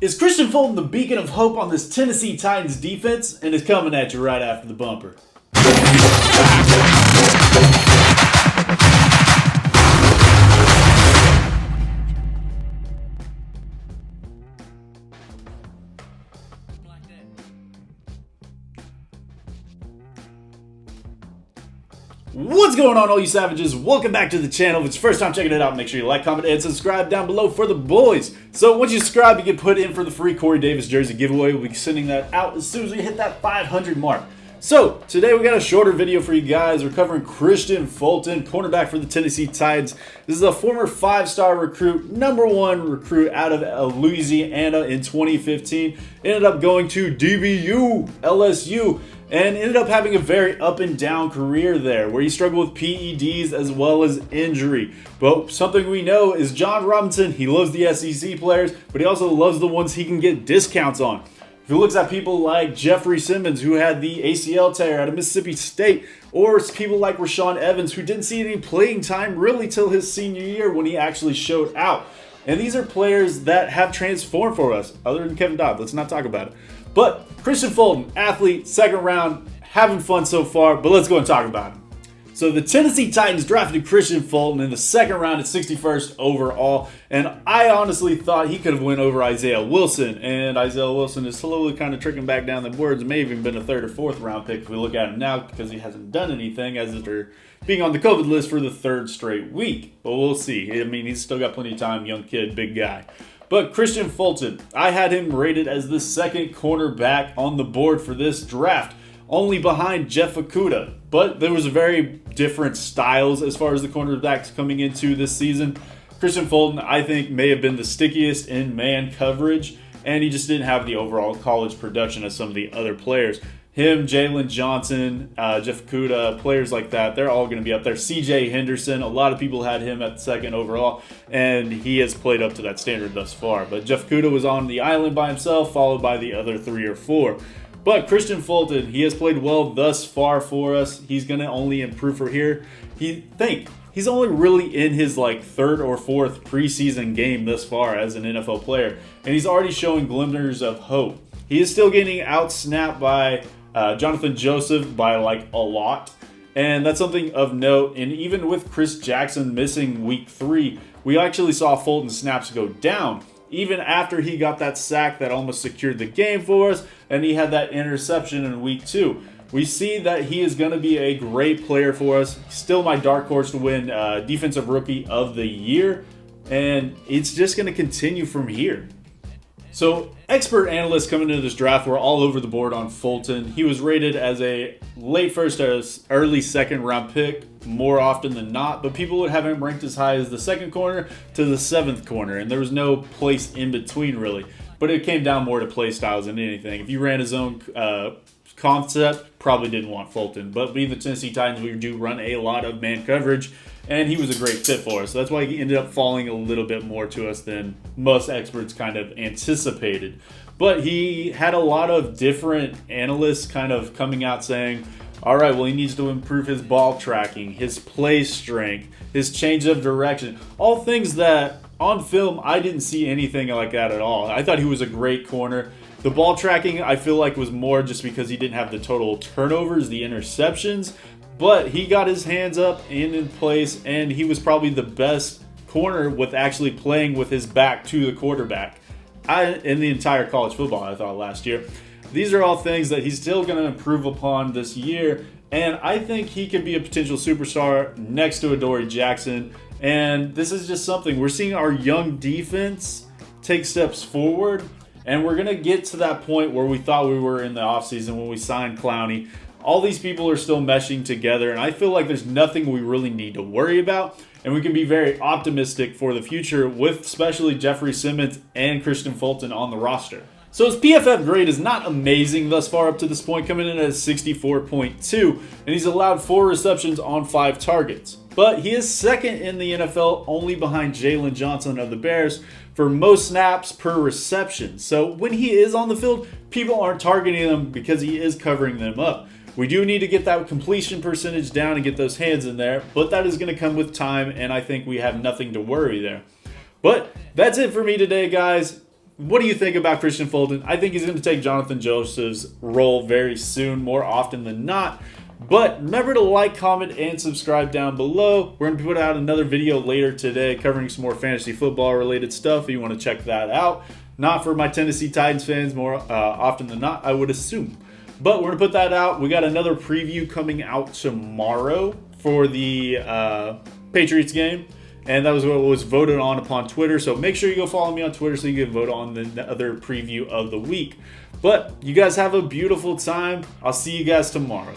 Is Kristian Fulton the beacon of hope on this Tennessee Titans defense? And is coming at you right after the bumper. What's going on, all you savages? Welcome back to the channel. If it's your first time checking it out, make sure you like, comment, and subscribe down below for the boys. So once you subscribe, you get put in for the free Corey Davis jersey giveaway. We'll be sending that out as soon as we hit that 500 mark. So today we got a shorter video for you guys. We're covering Kristian Fulton, cornerback for the Tennessee Titans. This is a former 5-star recruit, #1 recruit out of Louisiana in 2015. Ended up going to DBU, LSU. And ended up having a very up and down career there, where he struggled with PEDs as well as injury. But something we know is Jon Robinson, he loves the SEC players, but he also loves the ones he can get discounts on. If he looks at people like Jeffrey Simmons, who had the ACL tear out of Mississippi State, or people like Rashaan Evans, who didn't see any playing time really till his senior year when he actually showed out. And these are players that have transformed for us, other than Kevin Dodd. Let's not talk about it. But Kristian Fulton, athlete, second round, having fun so far, but let's go and talk about him. So the Tennessee Titans drafted Kristian Fulton in the second round at 61st overall, and I honestly thought he could have went over Isaiah Wilson, and Isaiah Wilson is slowly kind of trickling back down the boards. May have even been a 3rd or 4th round pick if we look at him now, because he hasn't done anything as if they're being on the COVID list for the 3rd straight week. But we'll see. I mean, he's still got plenty of time, young kid, big guy. But Kristian Fulton, I had him rated as the 2nd cornerback on the board for this draft, only behind Jeff Okudah. But there was very different styles as far as the cornerbacks coming into this season. Kristian Fulton, I think, may have been the stickiest in man coverage, and he just didn't have the overall college production as some of the other players. Him, Jalen Johnson, Jeff Okudah, players like that, they're all going to be up there. CJ Henderson, a lot of people had him at 2nd overall, and he has played up to that standard thus far. But Jeff Okudah was on the island by himself, followed by the other 3 or 4. But Kristian Fulton, he has played well thus far for us. He's going to only improve from here. He's only really in his 3rd or 4th preseason game thus far as an NFL player, and he's already showing glimmers of hope. He is still getting out-snapped by Jonathan Joseph by a lot, and that's something of note. And even with Chris Jackson missing week 3, we actually saw Fulton's snaps go down even after he got that sack that almost secured the game for us, and he had that interception in week 2. We see that he is going to be a great player for us. Still my dark horse to win Defensive Rookie of the Year, and it's just going to continue from here. So, expert analysts coming into this draft were all over the board on Fulton. He was rated as a late 1st or early 2nd round pick more often than not, but people would have him ranked as high as the 2nd corner to the 7th corner, and there was no place in between really. But it came down more to play styles than anything. If you ran his own concept, probably didn't want Fulton. But being the Tennessee Titans, we do run a lot of man coverage, and he was a great fit for us. So that's why he ended up falling a little bit more to us than most experts kind of anticipated. But he had a lot of different analysts kind of coming out saying, all right, well, he needs to improve his ball tracking, his play strength, his change of direction, all things that on film, I didn't see anything like that at all. I thought he was a great corner. The ball tracking, I feel like, was more just because he didn't have the total turnovers, the interceptions, but he got his hands up and in place, and he was probably the best corner with actually playing with his back to the quarterback in the entire college football, I thought, last year. These are all things that he's still going to improve upon this year, and I think he could be a potential superstar next to Adoree Jackson. And this is just something. We're seeing our young defense take steps forward, and we're going to get to that point where we thought we were in the offseason when we signed Clowney. All these people are still meshing together, and I feel like there's nothing we really need to worry about, and we can be very optimistic for the future with especially Jeffrey Simmons and Kristian Fulton on the roster. So his PFF grade is not amazing thus far up to this point, coming in at 64.2, and he's allowed 4 receptions on 5 targets. But he is 2nd in the NFL, only behind Jalen Johnson of the Bears for most snaps per reception. So when he is on the field, people aren't targeting him because he is covering them up. We do need to get that completion percentage down and get those hands in there, but that is going to come with time, and I think we have nothing to worry there. But that's it for me today, guys. what do you think about Kristian Fulton? I think he's going to take Jonathan Joseph's role very soon, more often than not. But remember to like, comment, and subscribe down below. We're going to put out another video later today covering some more fantasy football related stuff if you want to check that out. Not for my Tennessee Titans fans, more often than not, I would assume. But we're going to put that out. We got another preview coming out tomorrow for the Patriots game. And that was what was voted on upon Twitter. So make sure you go follow me on Twitter so you can vote on the other preview of the week. But you guys have a beautiful time. I'll see you guys tomorrow.